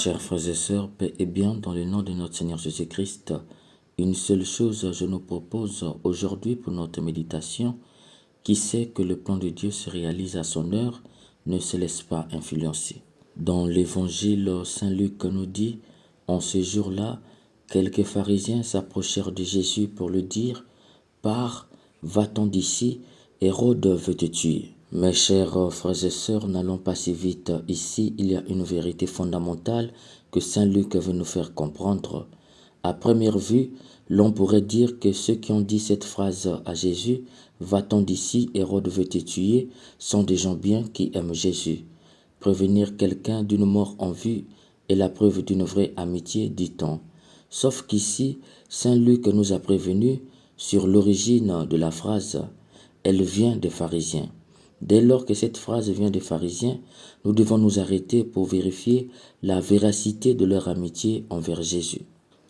Chers frères et sœurs, paix et bien dans le nom de notre Seigneur Jésus-Christ. Une seule chose je nous propose aujourd'hui pour notre méditation. Qui sait que le plan de Dieu se réalise à son heure, ne se laisse pas influencer. Dans l'évangile, Saint Luc nous dit, en ce jour-là, quelques pharisiens s'approchèrent de Jésus pour lui dire, « Pars, va-t'en d'ici, Hérode veut te tuer. » Mes chers frères et sœurs, n'allons pas si vite. Ici, il y a une vérité fondamentale que Saint Luc veut nous faire comprendre. À première vue, l'on pourrait dire que ceux qui ont dit cette phrase à Jésus, « Va-t'en d'ici, Hérode veut te tuer », sont des gens bien qui aiment Jésus. Prévenir quelqu'un d'une mort en vue est la preuve d'une vraie amitié, dit-on. Sauf qu'ici, Saint Luc nous a prévenus sur l'origine de la phrase. Elle vient des pharisiens. Dès lors que cette phrase vient des pharisiens, nous devons nous arrêter pour vérifier la véracité de leur amitié envers Jésus.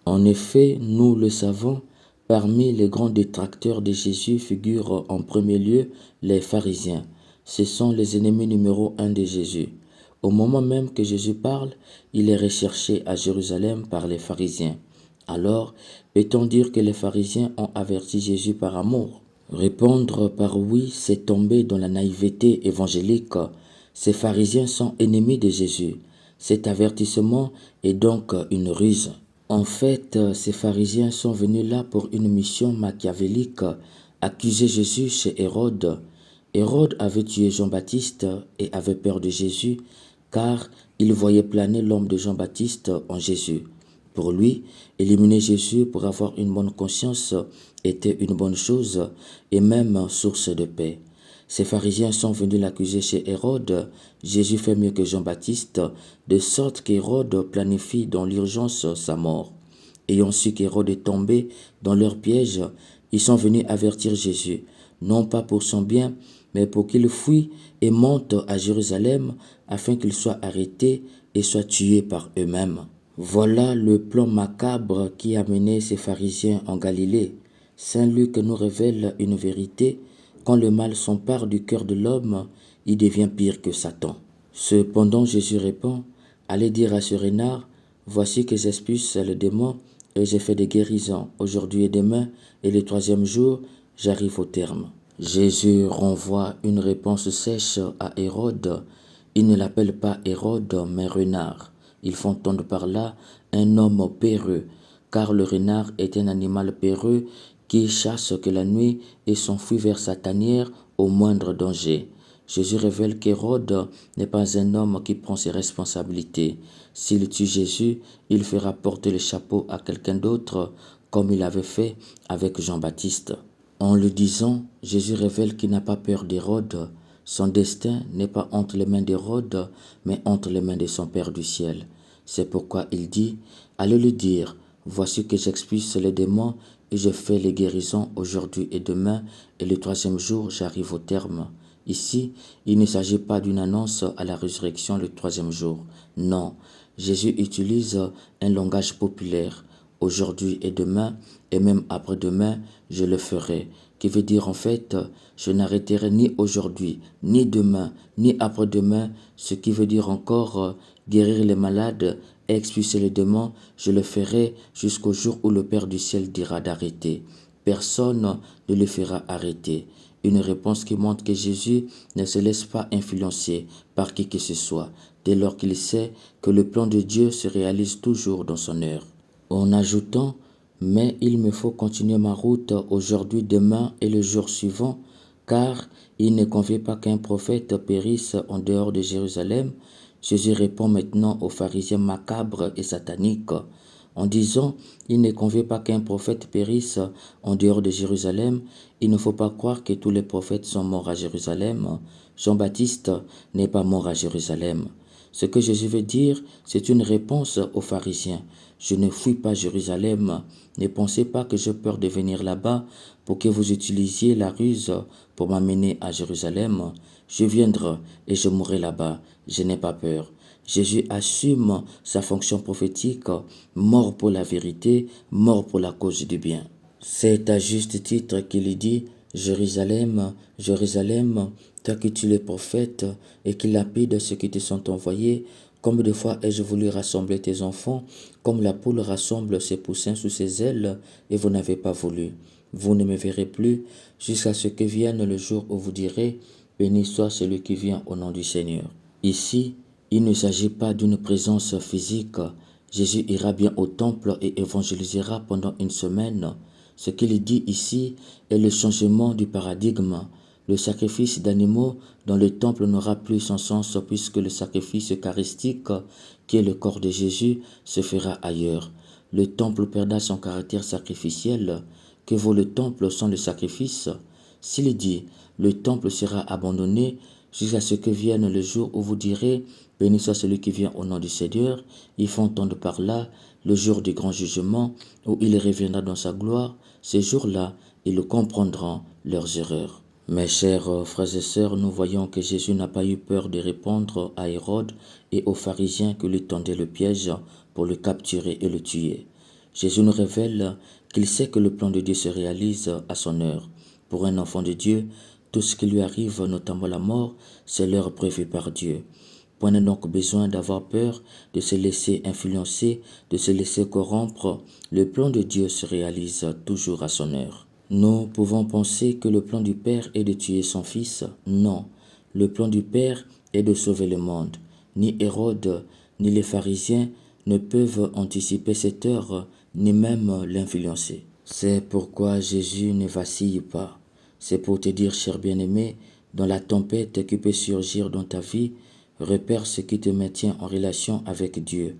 En effet, nous le savons, parmi les grands détracteurs de Jésus figurent en premier lieu les pharisiens. Ce sont les ennemis numéro 1 de Jésus. Au moment même que Jésus parle, il est recherché à Jérusalem par les pharisiens. Alors, peut-on dire que les pharisiens ont averti Jésus par amour ? Répondre par oui, c'est tomber dans la naïveté évangélique. Ces pharisiens sont ennemis de Jésus. Cet avertissement est donc une ruse. En fait, ces pharisiens sont venus là pour une mission machiavélique, accuser Jésus chez Hérode. Hérode avait tué Jean-Baptiste et avait peur de Jésus, car il voyait planer l'ombre de Jean-Baptiste en Jésus. Pour lui, éliminer Jésus pour avoir une bonne conscience était une bonne chose et même source de paix. Ces pharisiens sont venus l'accuser chez Hérode. Jésus fait mieux que Jean-Baptiste, de sorte qu'Hérode planifie dans l'urgence sa mort. Ayant su qu'Hérode est tombé dans leur piège, ils sont venus avertir Jésus, non pas pour son bien, mais pour qu'il fuit et monte à Jérusalem afin qu'il soit arrêté et soit tué par eux-mêmes. Voilà le plan macabre qui a mené ces pharisiens en Galilée. Saint Luc nous révèle une vérité. Quand le mal s'empare du cœur de l'homme, il devient pire que Satan. Cependant, Jésus répond, « Allez dire à ce renard, voici que j'expulse le démon et j'ai fait des guérisons aujourd'hui et demain, et le troisième jour, j'arrive au terme. » Jésus renvoie une réponse sèche à Hérode. Il ne l'appelle pas Hérode, mais renard. Il faut entendre par là un homme péreux, car le renard est un animal péreux qui chasse que la nuit et s'enfuit vers sa tanière au moindre danger. Jésus révèle qu'Hérode n'est pas un homme qui prend ses responsabilités. S'il tue Jésus, il fera porter le chapeau à quelqu'un d'autre, comme il avait fait avec Jean-Baptiste. En le disant, Jésus révèle qu'il n'a pas peur d'Hérode. Son destin n'est pas entre les mains d'Hérode, mais entre les mains de son Père du ciel. C'est pourquoi il dit, « Allez lui dire, voici que j'expulse les démons et je fais les guérisons aujourd'hui et demain, et le troisième jour j'arrive au terme. » Ici, il ne s'agit pas d'une annonce à la résurrection le troisième jour. Non, Jésus utilise un langage populaire. Aujourd'hui et demain, et même après-demain, je le ferai. Qui veut dire en fait, je n'arrêterai ni aujourd'hui, ni demain, ni après-demain, ce qui veut dire encore guérir les malades, expulser les démons, je le ferai jusqu'au jour où le Père du ciel dira d'arrêter. Personne ne le fera arrêter. Une réponse qui montre que Jésus ne se laisse pas influencer par qui que ce soit, dès lors qu'il sait que le plan de Dieu se réalise toujours dans son heure. En ajoutant, mais il me faut continuer ma route aujourd'hui, demain et le jour suivant, car il ne convient pas qu'un prophète périsse en dehors de Jérusalem. Jésus répond maintenant aux pharisiens macabres et sataniques en disant, il ne convient pas qu'un prophète périsse en dehors de Jérusalem. Il ne faut pas croire que tous les prophètes sont morts à Jérusalem. Jean-Baptiste n'est pas mort à Jérusalem. Ce que Jésus veut dire, c'est une réponse aux pharisiens. Je ne fuis pas Jérusalem. Ne pensez pas que j'ai peur de venir là-bas pour que vous utilisiez la ruse pour m'amener à Jérusalem. Je viendrai et je mourrai là-bas. Je n'ai pas peur. Jésus assume sa fonction prophétique, mort pour la vérité, mort pour la cause du bien. C'est à juste titre qu'il dit « Jérusalem, Jérusalem, toi qui tues les prophètes et qui lapides ceux qui te sont envoyés, Combien de fois ai-je voulu rassembler tes enfants, comme la poule rassemble ses poussins sous ses ailes, et vous n'avez pas voulu. Vous ne me verrez plus, jusqu'à ce que vienne le jour où vous direz, béni soit celui qui vient au nom du Seigneur. Ici, il ne s'agit pas d'une présence physique. Jésus ira bien au temple et évangélisera pendant une semaine. Ce qu'il dit ici est le changement du paradigme. Le sacrifice d'animaux dans le temple n'aura plus son sens puisque le sacrifice eucharistique, qui est le corps de Jésus, se fera ailleurs. Le temple perdra son caractère sacrificiel. Que vaut le temple sans le sacrifice? S'il dit, le temple sera abandonné jusqu'à ce que vienne le jour où vous direz, béni soit celui qui vient au nom du Seigneur, il faut entendre par là le jour du grand jugement où il reviendra dans sa gloire. Ces jours-là, ils comprendront leurs erreurs. Mes chers frères et sœurs, nous voyons que Jésus n'a pas eu peur de répondre à Hérode et aux pharisiens qui lui tendaient le piège pour le capturer et le tuer. Jésus nous révèle qu'il sait que le plan de Dieu se réalise à son heure. Pour un enfant de Dieu, tout ce qui lui arrive, notamment la mort, c'est l'heure prévue par Dieu. Point n'est donc besoin d'avoir peur, de se laisser influencer, de se laisser corrompre. Le plan de Dieu se réalise toujours à son heure. Nous pouvons penser que le plan du Père est de tuer son Fils. Non, le plan du Père est de sauver le monde. Ni Hérode, ni les pharisiens ne peuvent anticiper cette heure, ni même l'influencer. C'est pourquoi Jésus ne vacille pas. C'est pour te dire, cher bien-aimé, dans la tempête qui peut surgir dans ta vie, repère ce qui te maintient en relation avec Dieu.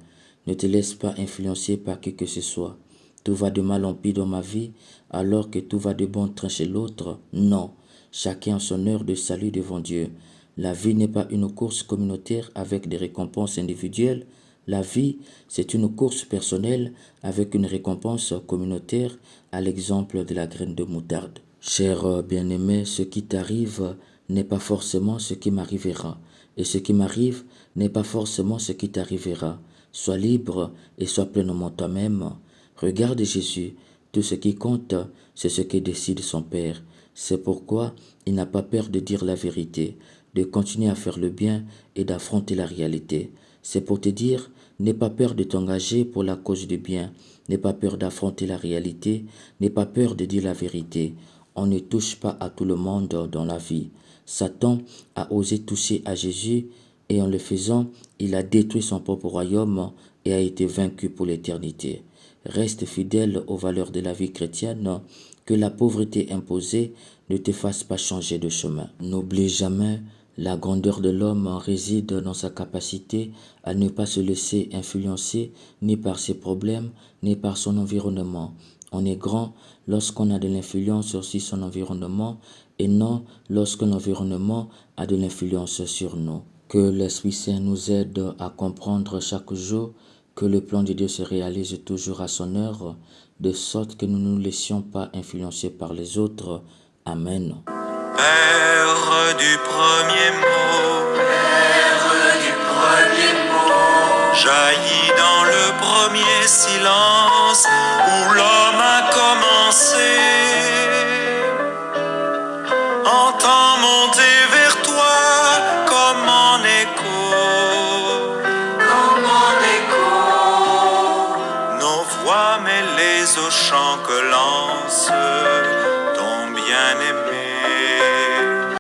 Ne te laisse pas influencer par qui que ce soit. Tout va de mal en pis dans ma vie, alors que tout va de bon train chez l'autre. Non, chacun a son heure de salut devant Dieu. La vie n'est pas une course communautaire avec des récompenses individuelles. La vie, c'est une course personnelle avec une récompense communautaire, à l'exemple de la graine de moutarde. Cher bien-aimé, ce qui t'arrive n'est pas forcément ce qui m'arrivera, et ce qui m'arrive n'est pas forcément ce qui t'arrivera. Sois libre et sois pleinement toi-même. Regarde Jésus, tout ce qui compte, c'est ce que décide son Père. C'est pourquoi il n'a pas peur de dire la vérité, de continuer à faire le bien et d'affronter la réalité. C'est pour te dire, n'aie pas peur de t'engager pour la cause du bien, n'aie pas peur d'affronter la réalité, n'aie pas peur de dire la vérité. On ne touche pas à tout le monde dans la vie. Satan a osé toucher à Jésus et en le faisant, il a détruit son propre royaume et a été vaincu pour l'éternité. Reste fidèle aux valeurs de la vie chrétienne, que la pauvreté imposée ne te fasse pas changer de chemin. N'oublie jamais, la grandeur de l'homme réside dans sa capacité à ne pas se laisser influencer ni par ses problèmes, ni par son environnement. On est grand lorsqu'on a de l'influence sur son environnement et non lorsque l'environnement a de l'influence sur nous. Que l'Esprit Saint nous aide à comprendre chaque jour que le plan de Dieu se réalise toujours à son heure, de sorte que nous ne nous laissions pas influencer par les autres. Amen. Père du premier mot, jaillit